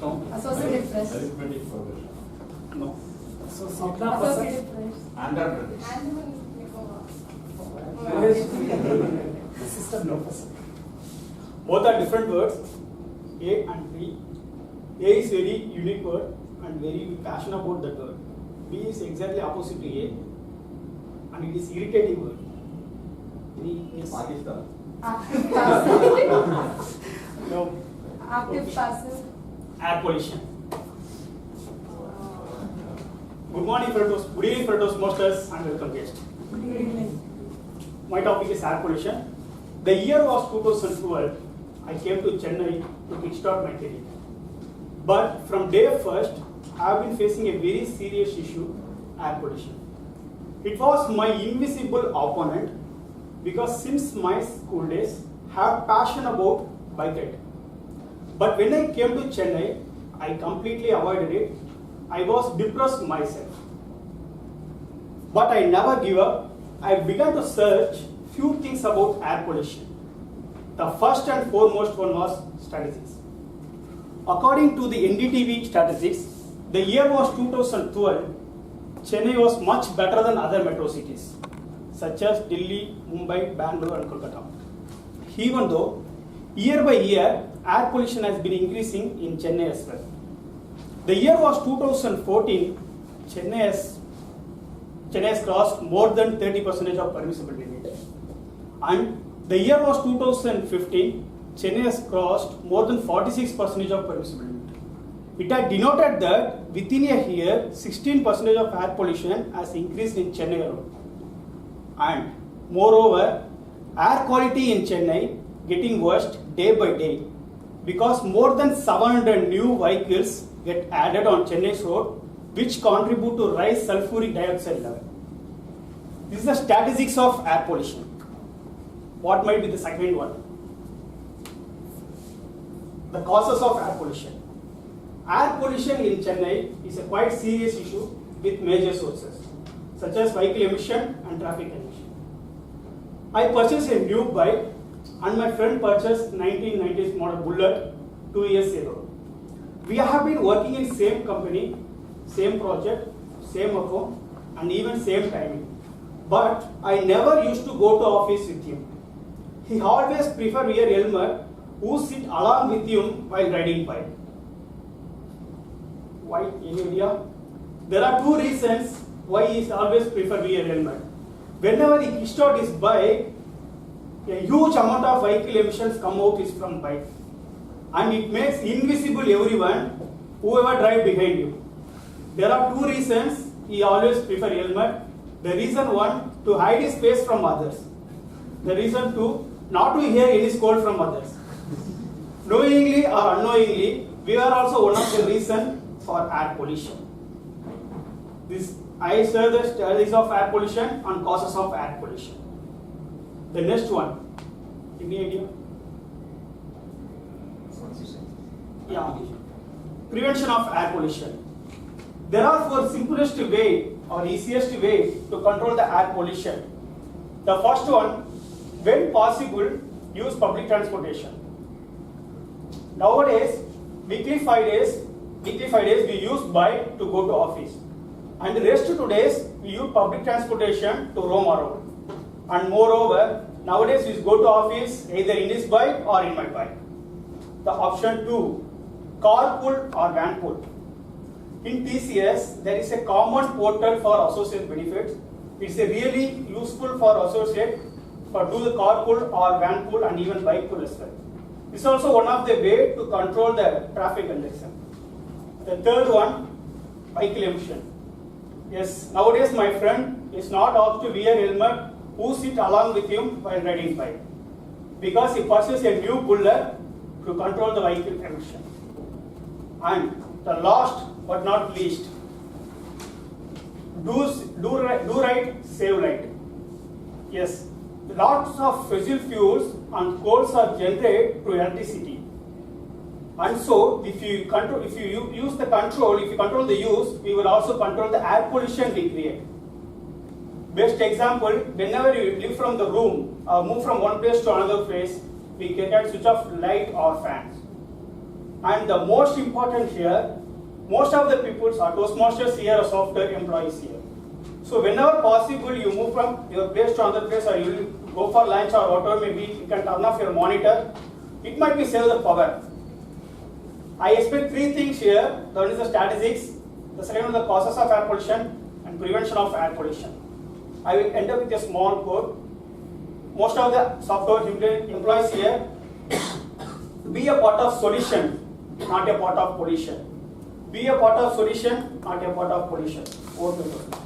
No. Associated Press. Arithmetic progression. No. Associated Press. Andhra Pradesh. The system knows. Both are different words, A and B. A is very unique word and very passionate about that word. B is exactly opposite to A and it is irritating word. Yes. Pakistan. Active passive. No. Active passive. Air pollution. Good morning, Fratos. Good evening, Fratos Masters, and welcome guest. Good evening. My topic is air pollution. The year was 2012. I came to Chennai to kickstart my career. But from day first, I have been facing a very serious issue, air pollution. It was my invisible opponent because since my school days, I have passion about bike ride. But when I came to Chennai, I completely avoided it. I was depressed myself. But I never give up. I began to search few things about air pollution. The first and foremost one was statistics. According to the NDTV statistics, the year was 2012. Chennai was much better than other metro cities, such as Delhi, Mumbai, Bangalore, and Kolkata. Even though, year by year, air pollution has been increasing in Chennai as well. The year was 2014. Chennai has crossed more than 30% of permissible limit. And the year was 2015. Chennai has crossed more than 46% of permissible limit. It had denoted that within a year, 16% of air pollution has increased in Chennai alone. And moreover, air quality in Chennai getting worse day by day because more than 700 new vehicles get added on Chennai's road, which contribute to rise sulfuric dioxide level. This is the statistics of air pollution. What might be the second one? The causes of air pollution. Air pollution in Chennai is a quite serious issue with major sources, such as vehicle emission and traffic emission. I purchased a new bike and my friend purchased 1990s model Bullet 2 years ago. We have been working in same company, same project, same account, and even same timing. But I never used to go to office with him. He always prefer wear helmet who sit along with him while riding bike. Why? Any idea? There are two reasons why he always prefer wear helmet. Whenever he kickstart his bike, a huge amount of vehicle emissions come out is from bike. And it makes invisible everyone, whoever drive behind you. There are two reasons he always prefer helmet. The reason one, to hide his face from others. The reason two, not to hear any scold from others. Knowingly or unknowingly, we are also one of the reason for air pollution. I share the statistics of air pollution and causes of air pollution. The next one, any idea? Yeah. Prevention of air pollution. There are four simplest way or easiest way to control the air pollution. The first one, when possible, use public transportation. Nowadays, weekly 5 days we use bike to go to office. And the rest 2 days, we use public transportation to roam around. And moreover, nowadays we go to office either in his bike or in my bike. The option 2, carpool or vanpool. In TCS, there is a common portal for associate benefits. It's a really useful for associate for do the carpool or vanpool and even bike pool as well. It's also one of the way to control the traffic congestion. The third one, vehicle emission. Yes, nowadays my friend is not asked to wear helmet who sit along with him while riding bike because he purchased a new Bullet to control the vehicle emission. And the last but not least, do right, save light. Yes, lots of fossil fuels and coals are generated through electricity. And so, if you control the use, we will also control the air pollution we create. Best example, whenever you leave from the room or move from one place to another place, we can switch off light or fans. And the most important here, most of the people are Toastmasters here or software employees here. So whenever possible, you move from your place to another place, or you will go for lunch or whatever maybe, you can turn off your monitor. It might be save the power. I expect three things here. One is the statistics, the second is the causes of air pollution, and prevention of air pollution. I will end up with a small code. Most of the software employees here be a part of solution, not a part of pollution. Be a part of solution, not a part of pollution. Over to you.